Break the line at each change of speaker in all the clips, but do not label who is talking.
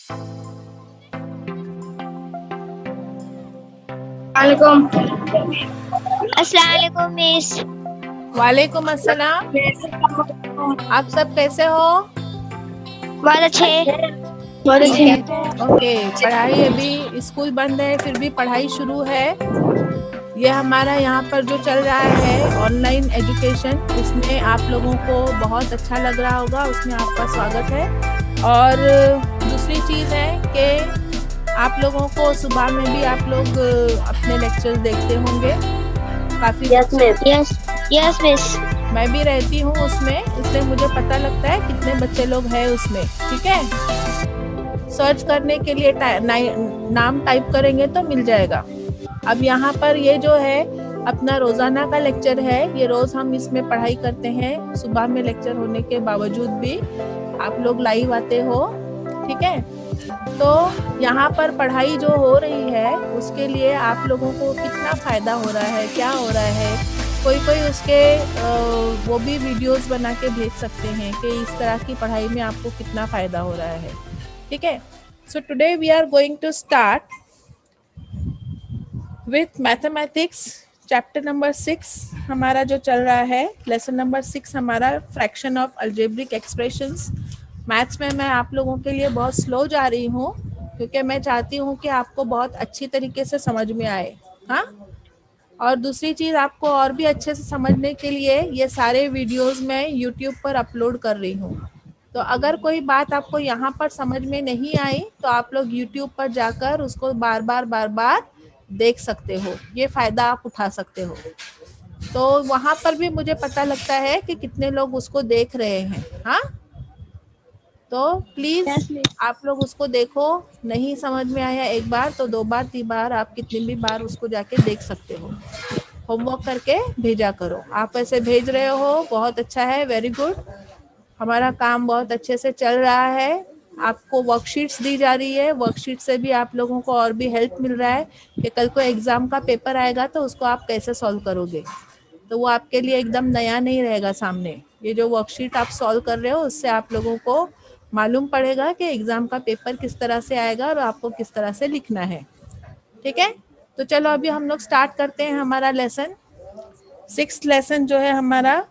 अस्सलाम वालेकुम मिस।
वालेकुम अस्सलाम। आप सब कैसे हो?
बहुत अच्छे।
ओके, पढ़ाई अभी स्कूल बंद है, फिर भी पढ़ाई शुरू है। ये हमारा यहाँ पर जो चल रहा है ऑनलाइन एजुकेशन, उसमें आप लोगों को बहुत अच्छा लग रहा होगा, उसमें आपका स्वागत है। और दूसरी चीज़ है कि आप लोगों को सुबह में भी आप लोग अपने लेक्चर्स देखते होंगे काफ़ी।
Yes miss.
मैं भी रहती हूँ उसमें, इसलिए मुझे पता लगता है कितने बच्चे लोग हैं उसमें। ठीक है, सर्च करने के लिए नाम टाइप करेंगे तो मिल जाएगा। अब यहाँ पर ये जो है अपना रोजाना का लेक्चर है, ये रोज हम इसमें पढ़ाई करते हैं। सुबह में लेक्चर होने के बावजूद भी आप लोग लाइव आते हो। ठीक है, तो यहाँ पर पढ़ाई जो हो रही है उसके लिए आप लोगों को कितना फ़ायदा हो रहा है, क्या हो रहा है, कोई उसके वो भी वीडियोस बना के भेज सकते हैं कि इस तरह की पढ़ाई में आपको कितना फ़ायदा हो रहा है। ठीक है, so today we are going to start with mathematics chapter number 6। हमारा जो चल रहा है लेसन नंबर 6 हमारा fraction of algebraic expressions. Maths में मैं आप लोगों के लिए बहुत स्लो जा रही हूँ क्योंकि मैं चाहती हूँ कि आपको बहुत अच्छी तरीके से समझ में आए। हाँ, और दूसरी चीज़ आपको और भी अच्छे से समझने के लिए ये सारे वीडियोस मैं यूट्यूब पर अपलोड कर रही हूँ। तो अगर कोई बात आपको यहाँ पर समझ में नहीं आई तो आप लोग यूट्यूब पर जाकर उसको बार बार देख सकते हो, ये फ़ायदा आप उठा सकते हो। तो वहाँ पर भी मुझे पता लगता है कि कितने लोग उसको देख रहे हैं। हाँ, तो प्लीज़ आप लोग उसको देखो। नहीं समझ में आया एक बार तो 2 बार 3 बार, आप कितनी भी बार उसको जाके देख सकते हो। होमवर्क करके भेजा करो। आप ऐसे भेज रहे हो, बहुत अच्छा है, वेरी गुड। हमारा काम बहुत अच्छे से चल रहा है। आपको वर्कशीट्स दी जा रही है, वर्कशीट से भी आप लोगों को और भी हेल्प मिल रहा है कि कल को एग्ज़ाम का पेपर आएगा तो उसको आप कैसे सॉल्व करोगे। तो वो आपके लिए एकदम नया नहीं रहेगा सामने। ये जो वर्कशीट आप सॉल्व कर रहे हो उससे आप लोगों को मालूम पड़ेगा कि एग्ज़ाम का पेपर किस तरह से आएगा और आपको किस तरह से लिखना है। ठीक है, तो चलो अभी हम लोग स्टार्ट करते हैं हमारा लेसन। 6th लेसन जो है हमारा,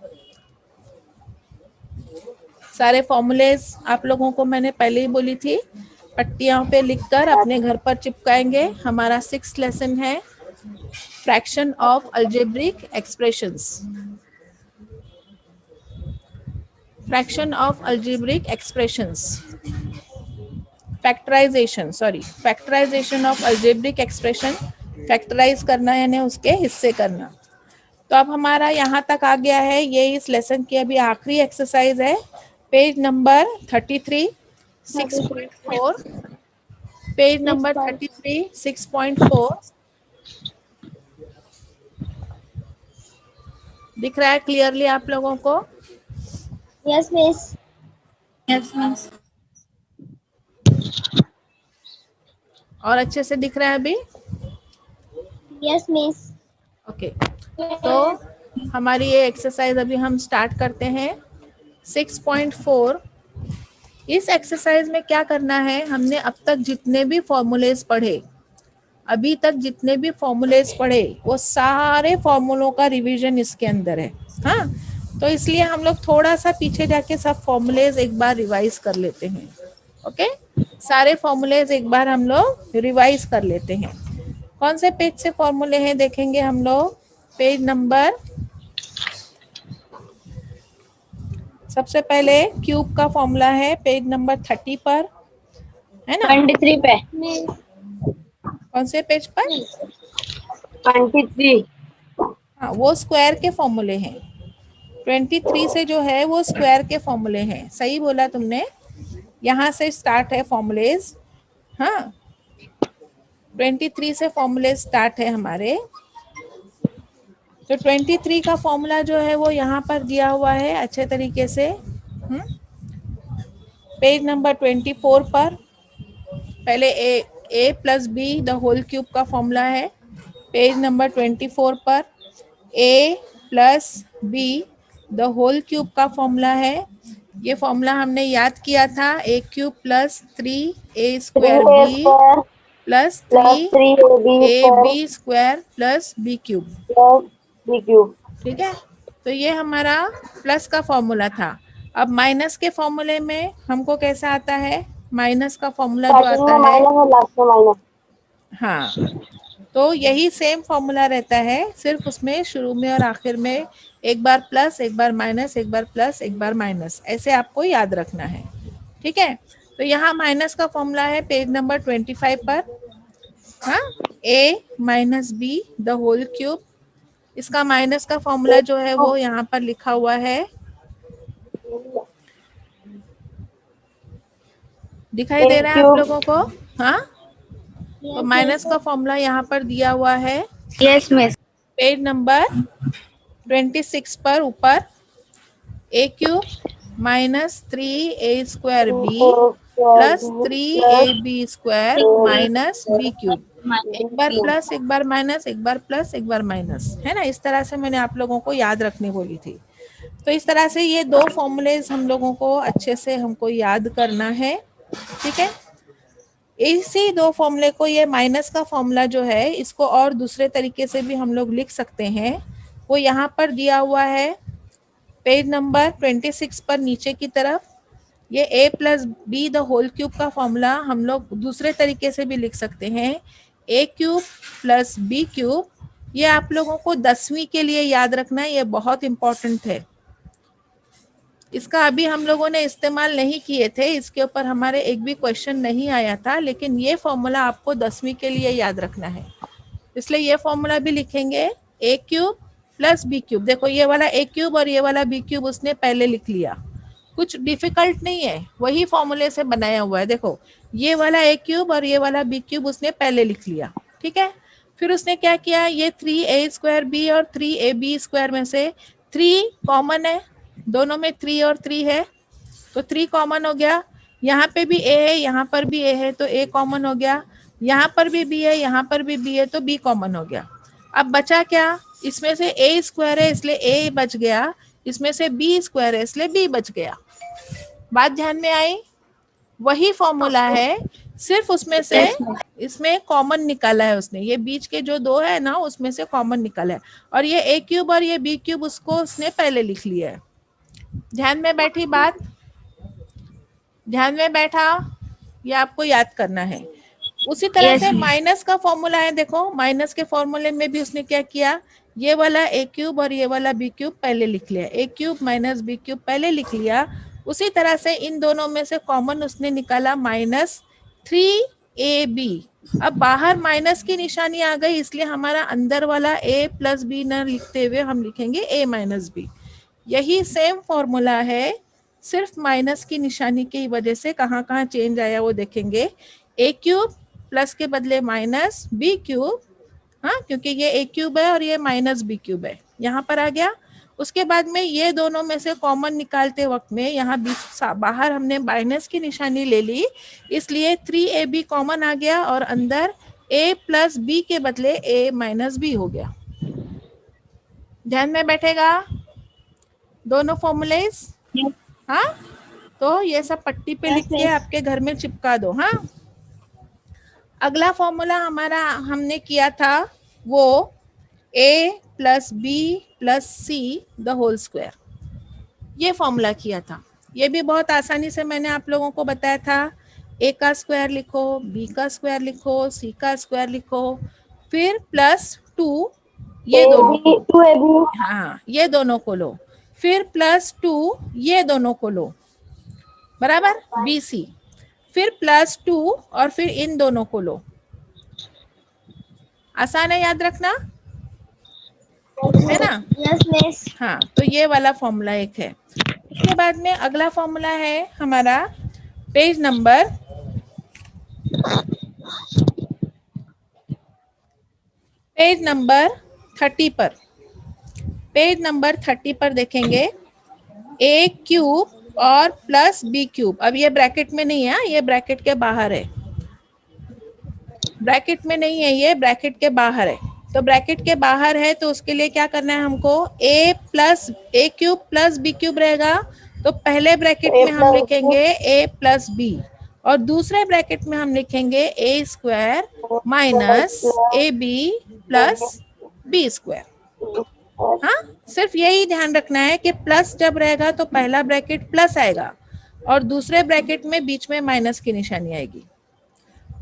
सारे फॉर्मूलेज आप लोगों को मैंने पहले ही बोली थी, पट्टियों पे लिखकर अपने घर पर चिपकाएंगे। हमारा 6th लेसन है fraction of algebraic expressions. Fraction of algebraic expressions, factorisation, sorry, factorisation of algebraic expression. Factorise करना यानी उसके हिस्से करना। तो अब हमारा यहाँ तक आ गया है, ये इस लेसन की अभी आखिरी एक्सरसाइज है, पेज नंबर 33 6.4। पेज नंबर 33 6.4 दिख रहा है क्लियरली आप लोगों को?
Yes miss.
Yes miss.
और अच्छे से दिख रहा है अभी?
Yes miss.
ओके, तो हमारी ये एक्सरसाइज अभी हम स्टार्ट करते हैं 6.4। इस एक्सरसाइज में क्या करना है, हमने अब तक जितने भी फॉर्मूलेज पढ़े, अभी तक जितने भी फॉर्मूलेज पढ़े, वो सारे फॉर्मूलों का रिवीजन इसके अंदर है। हाँ, तो इसलिए हम लोग थोड़ा सा पीछे जाके सब फॉर्मूलेज एक बार रिवाइज कर लेते हैं। ओके, सारे फॉर्मूलेज एक बार हम लोग रिवाइज कर लेते हैं। कौन से पेज से फॉर्मूले हैं देखेंगे हम लोग? पेज नंबर, सबसे पहले क्यूब का फॉर्मूला है पेज नंबर 30 पर, है ना?
23 पे।
कौन से पेज पर?
23।
हाँ, वो स्क्वायर के फॉर्मूले हैं। 23 से जो है वो स्क्वायर के फॉर्मूले हैं। सही बोला तुमने, यहाँ से स्टार्ट है फॉर्मूलेज। हाँ, 23 से फॉर्मूले स्टार्ट है हमारे। तो 23 का फॉर्मूला जो है वो यहाँ पर दिया हुआ है अच्छे तरीके से। पेज नंबर 24 पर पहले a plus b the whole cube का फॉर्मूला है। पेज नंबर 24 पर a plus b the whole cube का फॉर्मूला है। ये फॉर्मूला हमने याद किया था, a cube plus 3a square
3a
b
square
plus
plus 3ab
a
square
b square plus b cube.
plus b cube।
ठीक है, तो ये हमारा प्लस का फॉर्मूला था। अब माइनस के फॉर्मूले में हमको कैसा आता है, माइनस का फॉर्मूला जो
स्टार्टिंग
आता
में
है,
माइनस और लास्ट में माइनस।
हाँ, तो यही सेम फॉर्मूला रहता है, सिर्फ उसमें शुरू में और आखिर में एक बार प्लस, एक बार माइनस, एक बार प्लस, एक बार माइनस, ऐसे आपको याद रखना है। ठीक है, तो यहाँ माइनस का फॉर्मूला है पेज नंबर 25 पर। हाँ, a minus b the whole cube, इसका माइनस का फॉर्मूला जो है वो यहाँ पर लिखा हुआ है, दिखाई दे रहा है आप लोगों को? हाँ, तो माइनस का फॉर्मूला यहाँ पर दिया हुआ है
यस मिस।
पेज नंबर 26 पर ऊपर, a cube minus 3a square b plus 3ab square minus b cube. एक बार प्लस, एक बार माइनस, एक बार प्लस, एक बार माइनस, है ना? इस तरह से मैंने आप लोगों को याद रखने बोली थी। तो इस तरह से ये दो फॉर्मूलेज हम लोगों को अच्छे से हमको याद करना है। ठीक है, इसी दो फॉर्मूले को, ये माइनस का फॉर्मूला जो है, इसको और दूसरे तरीके से भी हम लोग लिख सकते हैं। वो यहाँ पर दिया हुआ है पेज नंबर 26 पर नीचे की तरफ। ये a plus b the whole cube का फॉर्मूला हम लोग दूसरे तरीके से भी लिख सकते हैं, a cube plus b cube. ये आप लोगों को 10वीं के लिए याद रखना है, ये बहुत इंपॉर्टेंट है। इसका अभी हम लोगों ने इस्तेमाल नहीं किए थे, इसके ऊपर हमारे एक भी क्वेश्चन नहीं आया था, लेकिन ये फॉर्मूला आपको 10वीं के लिए याद रखना है, इसलिए ये फॉर्मूला भी लिखेंगे, ए क्यूब प्लस बी क्यूब। देखो ये वाला ए क्यूब और ये वाला बी क्यूब उसने पहले लिख लिया, कुछ डिफिकल्ट नहीं है, वही फॉर्मूले से बनाया हुआ है। देखो ये वाला ए क्यूब और ये वाला बी क्यूब उसने पहले लिख लिया। ठीक है, फिर उसने क्या किया, ये 3a स्क्वायर बी और 3ab स्क्वायर में से 3 कॉमन है, दोनों में 3 और 3 है, तो 3 कॉमन हो गया। यहाँ पे भी a है, यहाँ पर भी a है, तो a कॉमन हो गया। यहाँ पर भी b है, यहाँ पर भी b है, तो b कॉमन हो गया। अब बचा क्या, इसमें से a स्क्वायर है इसलिए a बच गया, इसमें से b स्क्वायर है इसलिए b बच गया। बात ध्यान में आई? वही फॉर्मूला है, सिर्फ उसमें से इसमें कॉमन निकाला है उसने, ये बीच के जो दो है ना उसमें से कॉमन निकाला है, और ये a क्यूब और ये b क्यूब उसको उसने पहले लिख लिया है। ध्यान में बैठी बात? ध्यान में बैठा? ये आपको याद करना है। उसी तरह से माइनस का फॉर्मूला है, देखो माइनस के फॉर्मूले में भी उसने क्या किया, ये वाला ए क्यूब और ये वाला बी क्यूब पहले लिख लिया, ए क्यूब माइनस बी क्यूब पहले लिख लिया। उसी तरह से इन दोनों में से कॉमन उसने निकाला माइनस 3ab। अब बाहर माइनस की निशानी आ गई, इसलिए हमारा अंदर वाला a प्लस बी न लिखते हुए हम लिखेंगे a माइनस बी। यही सेम फॉर्मूला है, सिर्फ माइनस की निशानी की वजह से कहाँ कहाँ चेंज आया वो देखेंगे। ए क्यूब प्लस के बदले माइनस बी क्यूब, हाँ क्योंकि ये ए क्यूब है और ये माइनस बी क्यूब है, यहाँ पर आ गया। उसके बाद में ये दोनों में से कॉमन निकालते वक्त में यहाँ बीच बाहर हमने माइनस की निशानी ले ली, इसलिए 3ab कॉमन आ गया और अंदर a प्लस बी के बदले a माइनस बी हो गया। ध्यान में बैठेगा दोनों फॉर्मूलेज? हाँ, तो ये सब पट्टी पे लिख के आपके घर में चिपका दो। हाँ, अगला फॉर्मूला हमारा हमने किया था वो a plus b plus c the whole square, ये फॉर्मूला किया था। ये भी बहुत आसानी से मैंने आप लोगों को बताया था, a का स्क्वायर लिखो, b का स्क्वायर लिखो, c का स्क्वायर लिखो, फिर प्लस 2 ये दोनों को, हाँ ये दोनों को लो, फिर प्लस 2 ये दोनों को लो, बराबर बी सी, फिर प्लस 2 और फिर इन दोनों को लो। आसान है याद रखना, है ना?
Yes miss.
हाँ, तो ये वाला फॉर्मूला एक है। इसके बाद में अगला फॉर्मूला है हमारा पेज नंबर 30 पर। पेज नंबर 30 पर देखेंगे, ए क्यूब और प्लस बी क्यूब। अब ये ब्रैकेट में नहीं है, ये ब्रैकेट के बाहर है, ब्रैकेट में नहीं है, ये ब्रैकेट के बाहर है। तो ब्रैकेट के बाहर है तो उसके लिए क्या करना है हमको, ए क्यूब प्लस बी क्यूब रहेगा, तो पहले ब्रैकेट
A
में हम
plus
लिखेंगे a प्लस बी और दूसरे ब्रैकेट में हम लिखेंगे a square minus a b plus b square. हाँ, सिर्फ यही ध्यान रखना है कि प्लस जब रहेगा तो पहला ब्रैकेट प्लस आएगा और दूसरे ब्रैकेट में बीच में माइनस की निशानी आएगी।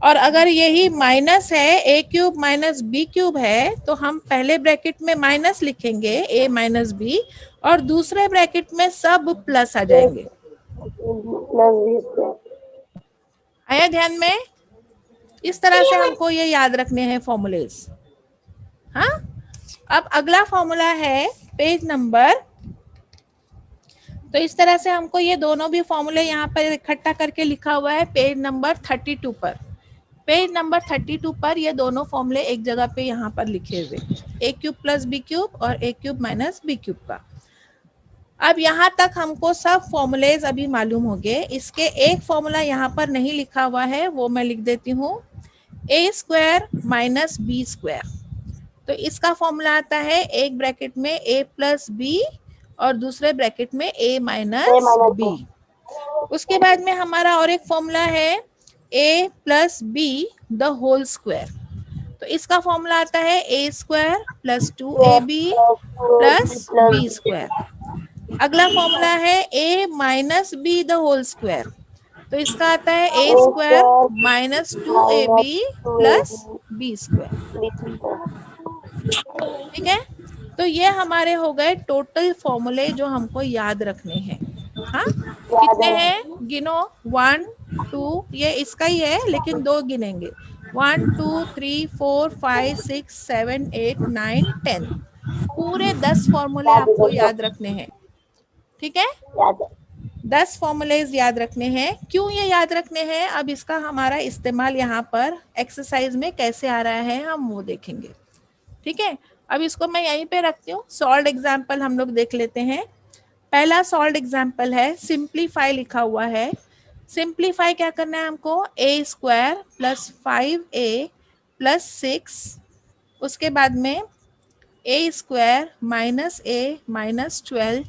और अगर यही माइनस है, ए क्यूब माइनस बी क्यूब है, तो हम पहले ब्रैकेट में माइनस लिखेंगे ए माइनस बी और दूसरे ब्रैकेट में सब प्लस आ जाएंगे।
plus B square.
आया ध्यान में? इस तरह से हमको ये याद रखने हैं फॉर्मूलेज। हाँ, अब अगला फॉर्मूला है पेज नंबर, तो इस तरह से हमको ये दोनों भी फॉर्मूले यहाँ पर इकट्ठा करके लिखा हुआ है पेज नंबर 32 पर। पेज नंबर 32 पर ये दोनों फॉर्मूले एक जगह पे यहाँ पर लिखे हुए, ए क्यूब प्लस बी क्यूब और ए क्यूब माइनस बी क्यूब का। अब यहाँ तक हमको सब फॉर्मूलेज अभी मालूम हो गए। इसके एक फॉर्मूला यहाँ पर नहीं लिखा हुआ है, वो मैं लिख देती हूँ, ए स्क्वायर माइनस बी स्क्वायर। तो इसका फॉर्मूला आता है एक ब्रैकेट में ए प्लस बी और दूसरे ब्रैकेट में ए माइनस बी। उसके बाद में हमारा और एक फॉर्मूला है a plus b the whole square. तो इसका फॉर्मूला आता है a square plus 2ab plus b square. अगला फॉर्मूला है a minus b the whole square. तो इसका आता है a square minus 2ab plus b square. ठीक है, तो ये हमारे हो गए टोटल फॉर्मूले जो हमको याद रखने हैं। हाँ, कितने हैं गिनो, 1 2, ये इसका ही है लेकिन 2 गिनेंगे, 1 2 3 4 5 6 7 8 9 10, पूरे 10 फॉर्मूले आपको याद रखने हैं। ठीक है, 10 फॉर्मूलेज याद रखने हैं। क्यों ये याद रखने हैं, अब इसका हमारा इस्तेमाल यहाँ पर एक्सरसाइज में कैसे आ रहा है हम वो देखेंगे। ठीक है, अब इसको मैं यहीं पे रखती हूँ। सॉल्व एग्जाम्पल हम लोग देख लेते हैं। पहला सॉल्व एग्जाम्पल है, सिंप्लीफाई लिखा हुआ है। सिंप्लीफाई क्या करना है हमको, ए स्क्वायर प्लस 5a प्लस 6, उसके बाद में ए स्क्वायर माइनस ए माइनस 12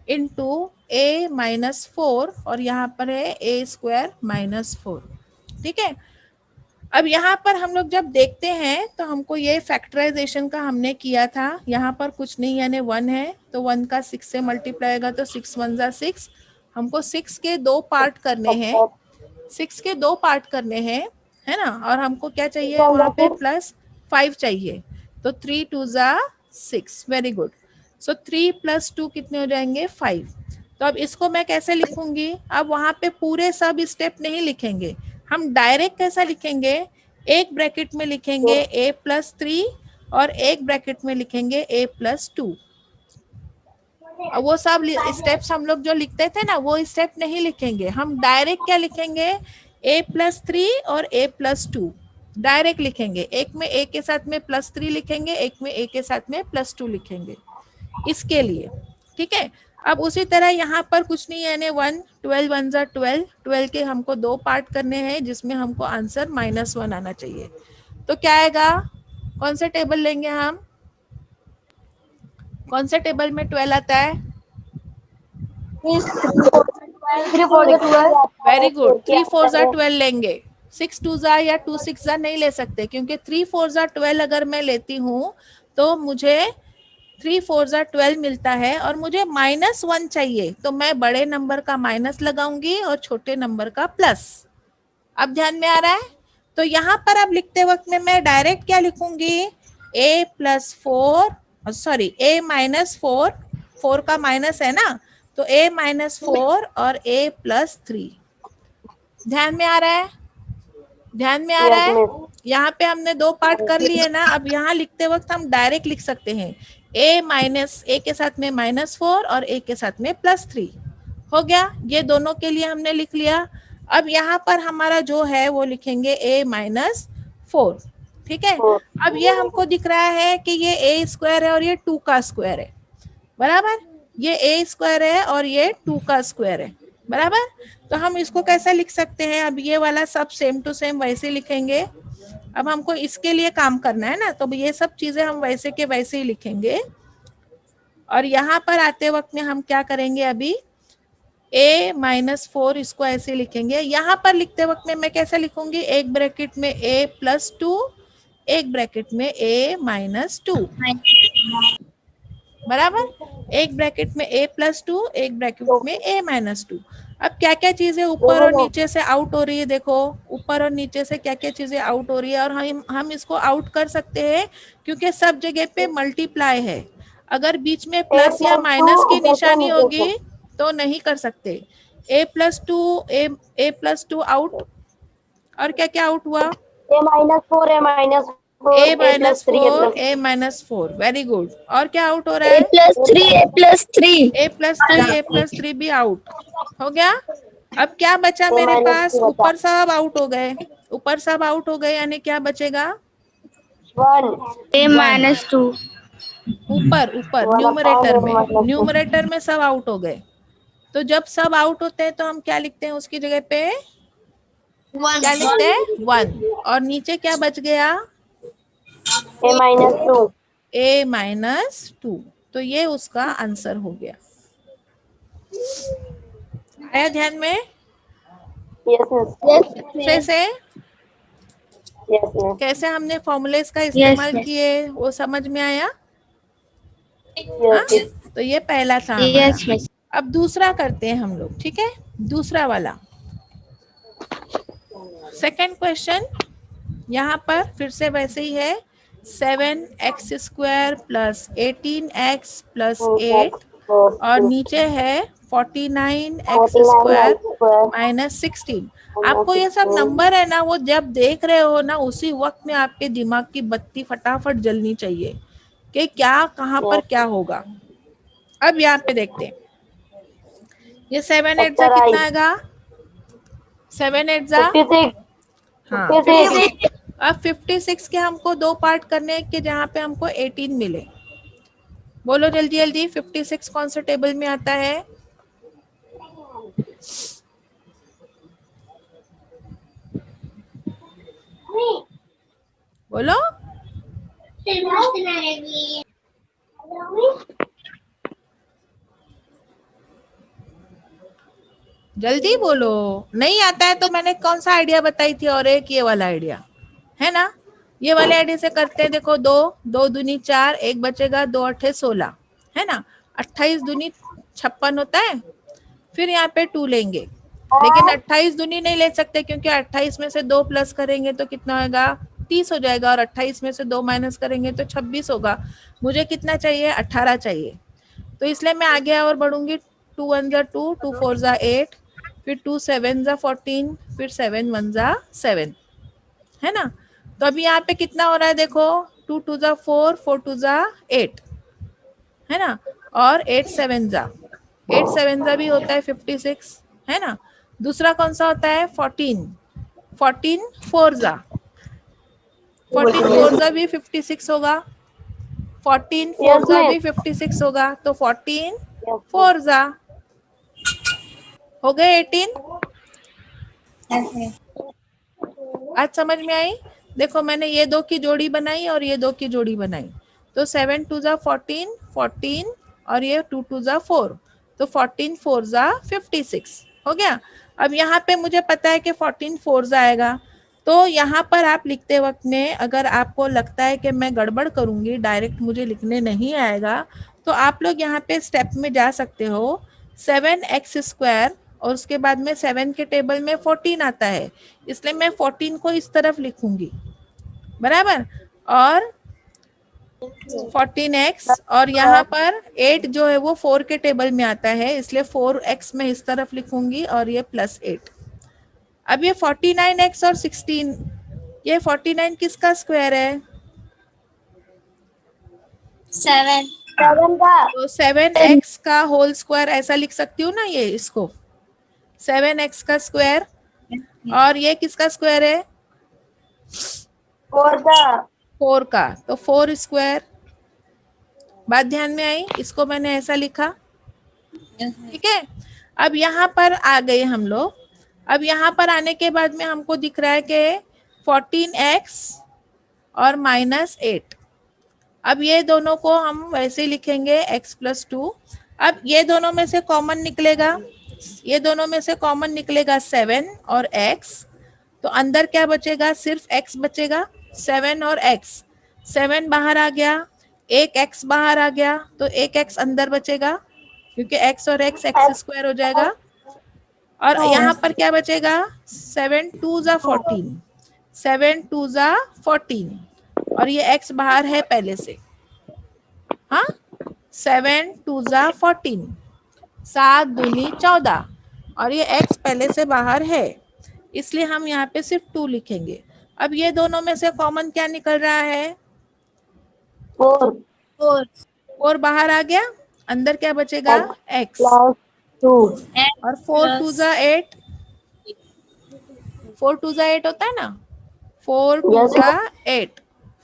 इंटू ए माइनस 4 और यहाँ पर है ए स्क्वायर माइनस 4। ठीक है, अब यहाँ पर हम लोग जब देखते हैं तो हमको ये फैक्टराइजेशन का हमने किया था, यहाँ पर कुछ नहीं यानी 1 है तो 1 का 6 से मल्टीप्लाई होगा तो 6 1 जा 6। हमको 6 के 2 पार्ट करने हैं, 6 के 2 पार्ट करने हैं, है ना। और हमको क्या चाहिए वहाँ पे प्लस 5 चाहिए, तो 3 2 जा 6। Very good. सो 3 प्लस 2 कितने हो जाएंगे 5। तो अब इसको मैं कैसे लिखूंगी, अब वहाँ पे पूरे सब स्टेप नहीं लिखेंगे, हम डायरेक्ट कैसा लिखेंगे, एक ब्रैकेट में लिखेंगे a प्लस 3 और एक ब्रैकेट में लिखेंगे a प्लस 2। वो सब स्टेप्स हम लोग जो लिखते थे ना वो स्टेप नहीं लिखेंगे, हम डायरेक्ट क्या लिखेंगे, a प्लस 3 और a प्लस 2 डायरेक्ट लिखेंगे। एक में a के साथ में प्लस 3 लिखेंगे, एक में a के साथ में प्लस 2 लिखेंगे इसके लिए। ठीक है, अब उसी तरह यहाँ पर कुछ नहीं है, यानी 1 12 1 जा 12, 12 के हमको 2 पार्ट करने हैं जिसमें हमको आंसर -1 आना चाहिए। तो क्या आएगा, कौन से टेबल लेंगे हम, कौन से टेबल में 12 आता है,
3 4 12।
वेरी गुड, 3 4 जा 12 लेंगे, 6 2 जा या 2 6 जा नहीं ले सकते, क्योंकि 3 4 जा 12 अगर मैं लेती हूँ तो मुझे 3 4 जा 12 मिलता है और मुझे -1 चाहिए, तो मैं बड़े नंबर का माइनस लगाऊंगी और छोटे नंबर का प्लस। अब ध्यान में आ रहा है, तो यहाँ पर अब लिखते वक्त में मैं डायरेक्ट क्या लिखूंगी, a plus 4, sorry a minus 4, 4 का माइनस है ना, तो a माइनस 4 और a प्लस 3। ध्यान में आ रहा है, ध्यान में आ रहा है। यहाँ पे हमने 2 पार्ट कर लिए ना, अब यहाँ लिखते वक्त हम डायरेक्ट लिख सकते हैं a माइनस a के साथ में -4 और a के साथ में +3 हो गया। ये दोनों के लिए हमने लिख लिया। अब यहाँ पर हमारा जो है वो लिखेंगे a माइनस 4। ठीक है, अब ये हमको दिख रहा है कि ये a स्क्वायर है और ये 2 का स्क्वायर है, बराबर, ये a स्क्वायर है और ये 2 का स्क्वायर है, बराबर। तो हम इसको कैसे लिख सकते हैं, अब ये वाला सब सेम टू सेम वैसे लिखेंगे। अब हमको इसके लिए काम करना है ना, तो ये सब चीजें हम वैसे के वैसे ही लिखेंगे। और यहाँ पर आते वक्त में हम क्या करेंगे, अभी a माइनस 4 इसको ऐसे लिखेंगे। यहाँ पर लिखते वक्त में मैं कैसे लिखूंगी, एक ब्रैकेट में a प्लस 2, एक ब्रैकेट में a माइनस 2, बराबर, एक ब्रैकेट में a प्लस 2, एक ब्रैकेट
तो
में a माइनस 2। अब क्या क्या चीजें ऊपर और नीचे से आउट हो रही है, देखो ऊपर और नीचे से क्या क्या चीजें आउट हो रही है, और हम इसको आउट कर सकते हैं क्योंकि सब जगह पे मल्टीप्लाई है। अगर बीच में प्लस या माइनस की निशानी होगी तो नहीं कर सकते। a plus 2, a plus 2 out, और क्या क्या आउट हुआ,
a minus 4, a minus 4,
a
a plus
minus
3, a
4,
plus
a minus 4, very good. और क्या आउट हो रहा
A
है,
plus 3, A plus 3.
a plus 3, a plus 3 भी आउट हो गया। अब क्या बचा
a
मेरे
माइनस
पास,
3 बचा
ऊपर सब आउट हो गए, ऊपर सब आउट हो गए, यानी क्या बचेगा,
1
A
1।
minus 2.
ऊपर ऊपर
1 अपॉन
न्यूमरेटर
a
में,
माइनस 2
न्यूमरेटर में सब आउट हो गए। तो जब सब आउट होते हैं तो हम क्या लिखते हैं उसकी जगह पे,
1.
क्या लिखते हैं, 1। और नीचे क्या बच गया,
a माइनस 2
a माइनस 2। तो ये उसका आंसर हो गया। आया ध्यान में,
यस मिस
फिर से
यस मिस
कैसे हमने फॉर्मूलेस का
Yes,
इस्तेमाल
miss.
किए वो समझ में आया। हाँ,
यस
तो ये पहला था हमारा।
Yes, miss.
अब दूसरा करते हैं हम लोग, ठीक है, दूसरा वाला सेकंड क्वेश्चन। यहाँ पर फिर से वैसे ही है, 7x square plus 18x plus 8, और नीचे है 49x
49
square
x square
minus 16। आपको ये सब नंबर है ना, वो जब देख रहे हो ना उसी वक्त में आपके दिमाग की बत्ती फटाफट जलनी चाहिए कि क्या कहाँ पर क्या होगा। अब यहाँ पे देखते हैं, ये 7 8 जा कितना आएगा, 7 8 जा,
56
हाँ
56
56। अब 56 के हमको दो पार्ट करने हैं कि जहाँ पे हमको 18 मिले। बोलो जल्दी जल्दी, 56 कौन से टेबल में आता है, बोलो जल्दी बोलो। नहीं आता है तो मैंने कौन सा आइडिया बताई थी, और एक ये वाला आइडिया है ना, ये वाले आइडिया से करते हैं। देखो, दो दो दूनी 4, एक बचेगा, 2 अट्ठे 16, है ना, 28 दूनी 56 होता है। फिर यहाँ पे 2 लेंगे, लेकिन 28 दूनी नहीं ले सकते क्योंकि 28 में से 2 प्लस करेंगे तो कितना होगा, 30 हो जाएगा, और 28 में से 2 माइनस करेंगे तो 26 होगा। मुझे कितना चाहिए, 18 चाहिए। तो इसलिए मैं आगे और बढ़ूंगी, 2 1 जा 2, 2 4 जा 8, फिर 2 7 जा 14, फिर 7 1 जा 7, है ना। तो अभी यहाँ पे कितना हो रहा है, देखो, 2 2 जा 4, 4 2 जा 8, है ना, और 8 7 जा, 8 7 जा भी होता है 56, है ना। दूसरा कौन सा होता है, 14, 14 4 जा, 14 4 जा भी 56 होगा, 14 4
यस
जा भी
मिस
56 होगा, तो 14
यस
4 जा हो गए 18।
Yes, miss.
आज समझ में आई। देखो, मैंने ये दो की जोड़ी बनाई और ये दो की जोड़ी बनाई, तो 7 2 जा 14, 14, और ये 2 2 जा 4, तो 14 4 जा 56 हो गया। अब यहाँ पे मुझे पता है कि 14 4 जा आएगा, तो यहाँ पर आप लिखते वक्त में अगर आपको लगता है कि मैं गड़बड़ करूंगी, डायरेक्ट मुझे लिखने नहीं आएगा, तो आप लोग यहाँ पे स्टेप में जा सकते हो। 7x स्क्वायर, और उसके बाद में 7 के टेबल में 14 आता है, इसलिए मैं 14 को इस तरफ लिखूंगी, बराबर, और 14x, और यहाँ पर 8 जो है वो 4 के टेबल में आता है, इसलिए 4x मैं इस तरफ लिखूंगी, और ये प्लस 8। अब ये 49x और 16, ये 49 किसका स्क्वायर है,
7.
7 का
तो 7x का होल स्क्वायर ऐसा लिख सकती हूँ ना, ये इसको 7x का स्क्वायर, और ये किसका स्क्वायर है,
4 का
4 का, तो 4 स्क्वायर। बात ध्यान में आई, इसको मैंने ऐसा लिखा,
Yes, miss.
ठीक है। अब यहाँ पर आ गए हम लोग। अब यहाँ पर आने के बाद में हमको दिख रहा है कि 14x और माइनस 8, अब ये दोनों को हम वैसे लिखेंगे x प्लस 2। अब ये दोनों में से कॉमन निकलेगा, ये दोनों में से कॉमन निकलेगा 7 और x, तो अंदर क्या बचेगा, सिर्फ x बचेगा, 7 और x। 7 बाहर आ गया, एक x बाहर आ गया, तो एक x अंदर बचेगा क्योंकि x और x x² हो जाएगा। और यहाँ पर क्या बचेगा, 7 2 जा 14, 7 2 जा 14, और ये x बाहर है पहले से। हाँ, 7 2 जा 14, 7 दूनी 14, और ये x पहले से बाहर है, इसलिए हम यहाँ पे सिर्फ 2 लिखेंगे। अब ये दोनों में से कॉमन क्या निकल रहा है,
4
4
4 बाहर आ गया, अंदर क्या बचेगा, x,
plus 2
और 4 2 जा 8, 4 2 जा 8 होता है ना, 4 2
Yes.
जा 8,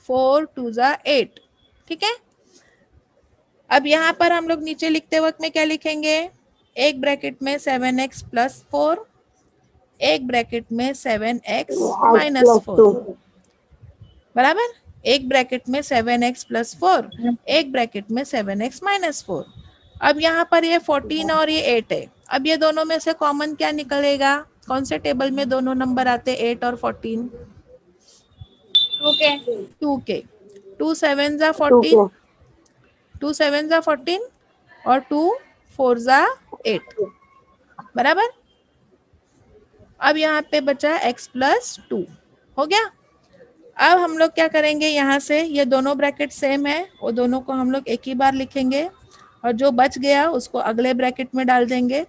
4 2 जा 8, ठीक है। अब यहाँ पर हम लोग नीचे लिखते वक्त में क्या लिखेंगे, एक ब्रैकेट में 7x प्लस 4, एक ब्रैकेट में 7x माइनस
plus
4,
2
बराबर, एक ब्रैकेट में 7x प्लस 4, एक ब्रैकेट में 7x माइनस 4। अब यहाँ पर ये 14 और ये 8 है, अब ये दोनों में से कॉमन क्या निकलेगा, कौन से टेबल में दोनों नंबर आते, 8 और 14, 2 के, 2 7 जा 14,
2
2 7 जा 14 और 2 4 जा 8, बराबर। अब यहाँ पे बचा x प्लस 2, हो गया। अब हम लोग क्या करेंगे, यहाँ से ये दोनों ब्रैकेट सेम है, वो दोनों को हम लोग एक ही बार लिखेंगे, और जो बच गया उसको अगले ब्रैकेट में डाल देंगे,